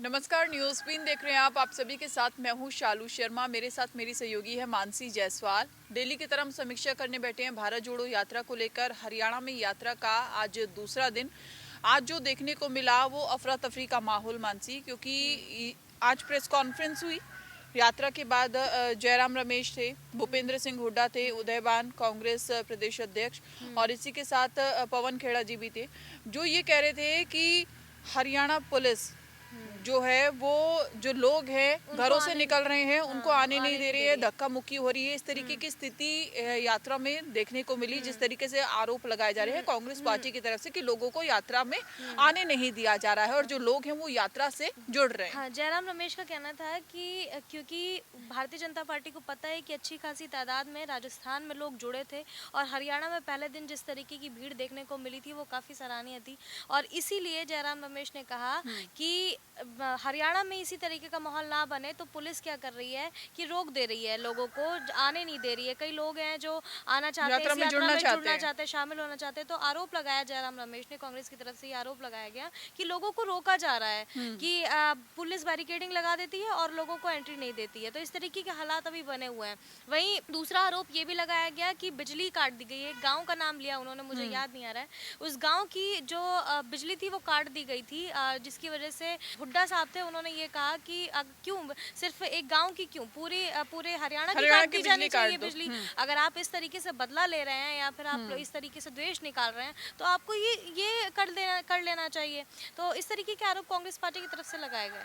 नमस्कार, news been देख रहे हैं आप सभी के साथ मैं हूं शालू शर्मा। मेरे साथ मेरी सहयोगी है मानसी जायसवाल। दिल्ली की तरफ समीक्षा करने बैठे हैं भारत जोड़ो यात्रा को लेकर। हरियाणा में यात्रा का आज दूसरा दिन। आज जो देखने को मिला वो अफरा तफरी का माहौल मानसी, क्योंकि आज प्रेस कॉन्फ्रेंस हुई। यात्रा के बाद जयराम रमेश थे, भूपेंद्र सिंह हुड्डा थे, उदयबान कांग्रेस प्रदेश अध्यक्ष, और इसी के साथ पवन खेड़ा जी भी थे, जो ये कह रहे थे कि हरियाणा पुलिस जो है वो जो लोग हैं घरों से निकल रहे हैं उनको आने नहीं दे रही है, धक्का मुक्की हो रही है। इस तरीके की स्थिति यात्रा में देखने को मिली। जिस तरीके से आरोप लगाए जा रहे हैं कांग्रेस पार्टी की तरफ से कि लोगों को यात्रा में आने नहीं दिया जा रहा है और जो लोग हैं वो यात्रा से जुड़ रहे हैं। हाँ, जयराम रमेश का कहना था कि क्योंकि भारतीय जनता पार्टी को पता है कि अच्छी खासी तादाद में राजस्थान में लोग जुड़े थे और हरियाणा में पहले दिन जिस तरीके की भीड़ देखने को मिली थी वो काफ़ी सराहनीय थी, और इसीलिए जयराम रमेश ने कहा कि हरियाणा में इसी तरीके का माहौल ना बने, तो पुलिस क्या कर रही है कि रोक दे रही है, लोगों को आने नहीं दे रही है। कई लोग हैं जो आना चाहते हैं, यात्रा में जुड़ना चाहते हैं, शामिल होना चाहते हैं। तो आरोप लगाया जयराम रमेश ने, कांग्रेस की तरफ से ये आरोप लगाया गया कि लोगों को रोका जा रहा है, कि पुलिस बैरिकेडिंग लगा देती है और लोगों को एंट्री नहीं देती है। तो इस तरीके के हालात अभी बने हुए हैं। वहीं दूसरा आरोप ये भी लगाया गया कि बिजली काट दी गई है। एक गाँव का नाम लिया उन्होंने, मुझे याद नहीं आ रहा है। उस गाँव की जो बिजली थी वो काट दी गई थी, जिसकी वजह से हुड्डा साहब थे, उन्होंने ये कहा कि क्यों सिर्फ एक गांव की, क्यों पूरे हरियाणा की काट दी जानी चाहिए बिजली। अगर आप इस तरीके से बदला ले रहे हैं या फिर आप इस तरीके से द्वेष निकाल रहे हैं तो आपको ये कर लेना चाहिए। तो इस तरीके के आरोप कांग्रेस पार्टी की तरफ से लगाए गए।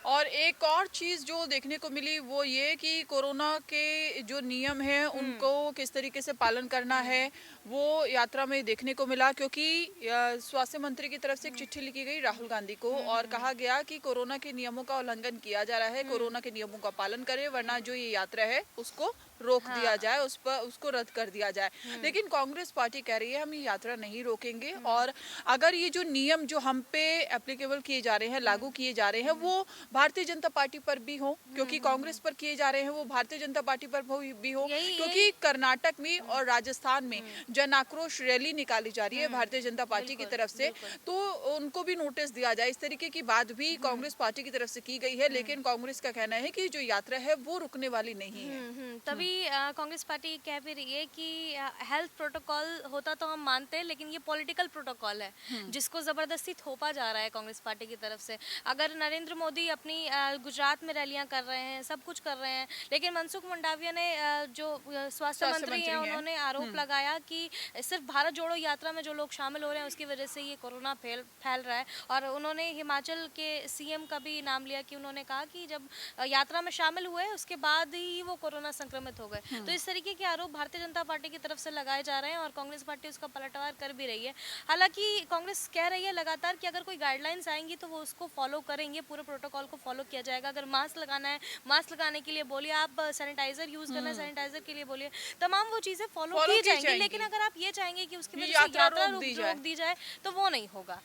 और एक और चीज़ जो देखने को मिली वो ये कि कोरोना के जो नियम हैं उनको किस तरीके से पालन करना है वो यात्रा में देखने को मिला, क्योंकि स्वास्थ्य मंत्री की तरफ से एक चिट्ठी लिखी गई राहुल गांधी को और कहा गया कि कोरोना के नियमों का उल्लंघन किया जा रहा है, कोरोना के नियमों का पालन करें वरना जो ये यात्रा है उसको रोक दिया जाए, उसको रद्द कर दिया जाए। लेकिन कांग्रेस पार्टी कह रही है हम ये यात्रा नहीं रोकेंगे, और अगर ये जो नियम जो हम पे एप्लीकेबल किए जा रहे हैं, लागू किए जा रहे हैं, वो भारतीय जनता पार्टी पर भी हो, क्योंकि कांग्रेस पर किए जा रहे हैं वो भारतीय जनता पार्टी पर भी हो, क्योंकि कर्नाटक में और राजस्थान में जन आक्रोश रैली निकाली जा रही है भारतीय जनता पार्टी की तरफ से, तो उनको भी नोटिस दिया जाए। इस तरीके की बात भी कांग्रेस पार्टी की तरफ से की गई है, लेकिन कांग्रेस का कहना है कि जो यात्रा है वो रुकने वाली नहीं है। तभी कांग्रेस पार्टी कह भी रही है कि हेल्थ प्रोटोकॉल होता तो हम मानते हैं, लेकिन ये पॉलिटिकल प्रोटोकॉल है जिसको जबरदस्ती थोपा जा रहा है कांग्रेस पार्टी की तरफ से। अगर नरेंद्र मोदी अपनी गुजरात में रैलियां कर रहे हैं, सब कुछ कर रहे हैं, लेकिन मनसुख मंडाविया ने जो स्वास्थ्य मंत्री हैं उन्होंने आरोप लगाया कि सिर्फ भारत जोड़ो यात्रा में जो लोग शामिल हो रहे हैं उसकी वजह से ये कोरोना फैल रहा है। और उन्होंने हिमाचल के सीएम का भी नाम लिया कि उन्होंने कहा कि जब यात्रा में शामिल हुए उसके बाद ही वो कोरोना संक्रमित हो गए। तो इस तरीके के आरोप भारतीय जनता पार्टी की तरफ से लगाए जा रहे हैं और कांग्रेस पार्टी उसका पलटवार कर भी रही है। हालांकि कांग्रेस कह रही है लगातार कि अगर कोई गाइडलाइंस आएंगी तो वो उसको फॉलो करेंगे, पूरे प्रोटोकॉल को फॉलो किया जाएगा। अगर मास्क लगाना है मास्क लगाने के लिए बोलिए, आप सैनिटाइजर यूज करना है सैनिटाइजर के लिए बोलिए, तमाम वो चीजें फॉलो की जाएंगी। लेकिन अगर आप ये चाहेंगे कि उसकी वजह से यात्रा रोक दी जाए तो वो नहीं होगा।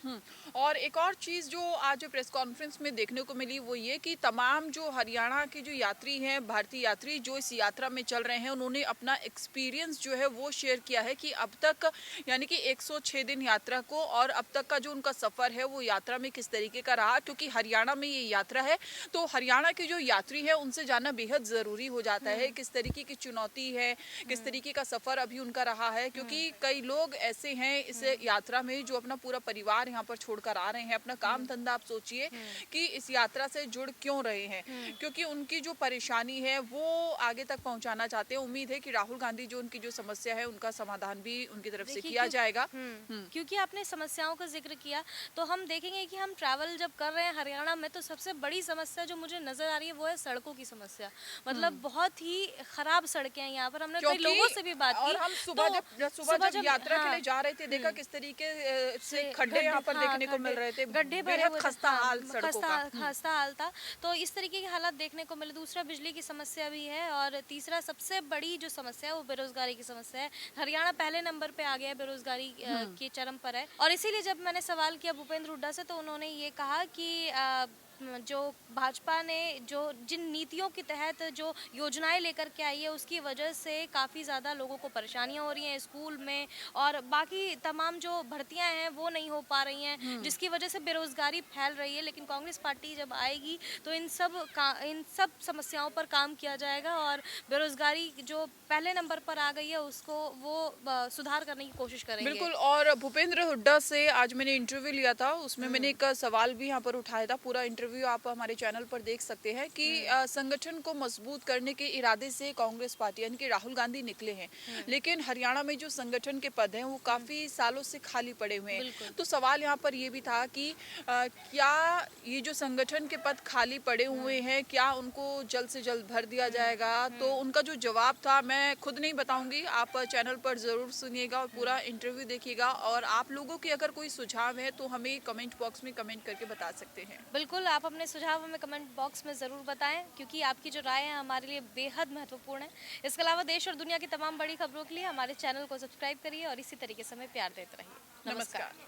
और एक और चीज जो आज प्रेस कॉन्फ्रेंस में देखने को मिली वो ये कि तमाम जो हरियाणा के जो यात्री हैं, भारतीय यात्री जो इस यात्रा में चल रहे हैं, उन्होंने अपना एक्सपीरियंस जो है वो शेयर किया है कि अब तक यानी कि 106 दिन यात्रा को और अब तक का जो उनका सफर है वो यात्रा में किस तरीके का रहा। क्योंकि हरियाणा में ये यात्रा है तो हरियाणा के जो यात्री है उनसे जानना बेहद जरूरी हो जाता है किस तरीके की चुनौती है, किस तरीके का सफर अभी उनका रहा है। क्योंकि कई लोग ऐसे हैं इस यात्रा में जो अपना पूरा परिवार यहाँ पर छोड़कर आ रहे हैं, अपना काम धंधा आप सोचिए कि इस यात्रा से जुड़ क्यों रहे हैं, क्योंकि उनकी जो परेशानी है वो आगे तक पहुंचाना चाहते हैं। उम्मीद है कि राहुल गांधी जो उनकी जो समस्या है उनका समाधान भी उनकी तरफ से किया जाएगा। क्योंकि आपने समस्याओं का जिक्र किया तो हम देखेंगे कि हम ट्रैवल जब कर रहे हैं हरियाणा में तो सबसे बड़ी समस्या जो मुझे नजर आ रही है वो है सड़कों की समस्या। मतलब बहुत ही खराब सड़कें हैं यहाँ पर। हमने कई लोगों से भी बात की और हम सुबह जब यात्रा के लिए जा रहे थे देखा किस तरीके से खड्डे यहाँ पर देखने को मिल रहे थे, गड्ढे भरे हुए, खस्ता हाल था। तो इस तरीके के हालात देखने को मिले। दूसरा बिजली की समस्या भी है और तीसरा सबसे बड़ी जो समस्या है वो बेरोजगारी की समस्या है। हरियाणा पहले नंबर पे आ गया है, बेरोजगारी के चरम पर है। और इसीलिए जब मैंने सवाल किया भूपेंद्र हुड्डा से तो उन्होंने ये कहा कि जो भाजपा ने जो जिन नीतियों के तहत जो योजनाएं लेकर के आई है उसकी वजह से काफ़ी ज़्यादा लोगों को परेशानियां हो रही हैं स्कूल में, और बाकी तमाम जो भर्तियां हैं वो नहीं हो पा रही हैं, जिसकी वजह से बेरोजगारी फैल रही है। लेकिन कांग्रेस पार्टी जब आएगी तो इन सब समस्याओं पर काम किया जाएगा और बेरोजगारी जो पहले नंबर पर आ गई है उसको वो सुधार करने की कोशिश करेंगे। बिल्कुल। और भूपेंद्र हुड्डा से आज मैंने इंटरव्यू लिया था, उसमें मैंने एक सवाल भी यहाँ पर उठाया था। पूरा इंटरव्यू आप हमारे चैनल पर देख सकते हैं कि संगठन को मजबूत करने के इरादे से कांग्रेस पार्टी यानी कि राहुल गांधी निकले हैं, लेकिन हरियाणा में जो संगठन के पद हैं वो काफी सालों से खाली पड़े हुए हैं। तो सवाल यहाँ पर ये भी था कि क्या ये जो संगठन के पद खाली पड़े हुए हैं क्या उनको जल्द से जल्द भर दिया जाएगा? तो उनका जो जवाब था मैं खुद नहीं बताऊंगी, आप चैनल पर जरूर सुनिएगा और पूरा इंटरव्यू देखिएगा। और आप लोगों की अगर कोई सुझाव है तो हमें कमेंट बॉक्स में कमेंट करके बता सकते हैं। बिल्कुल, आप अपने सुझाव हमें कमेंट बॉक्स में ज़रूर बताएं, क्योंकि आपकी जो राय है हमारे लिए बेहद महत्वपूर्ण है। इसके अलावा देश और दुनिया की तमाम बड़ी खबरों के लिए हमारे चैनल को सब्सक्राइब करिए और इसी तरीके से हमें प्यार देते रहिए। नमस्कार।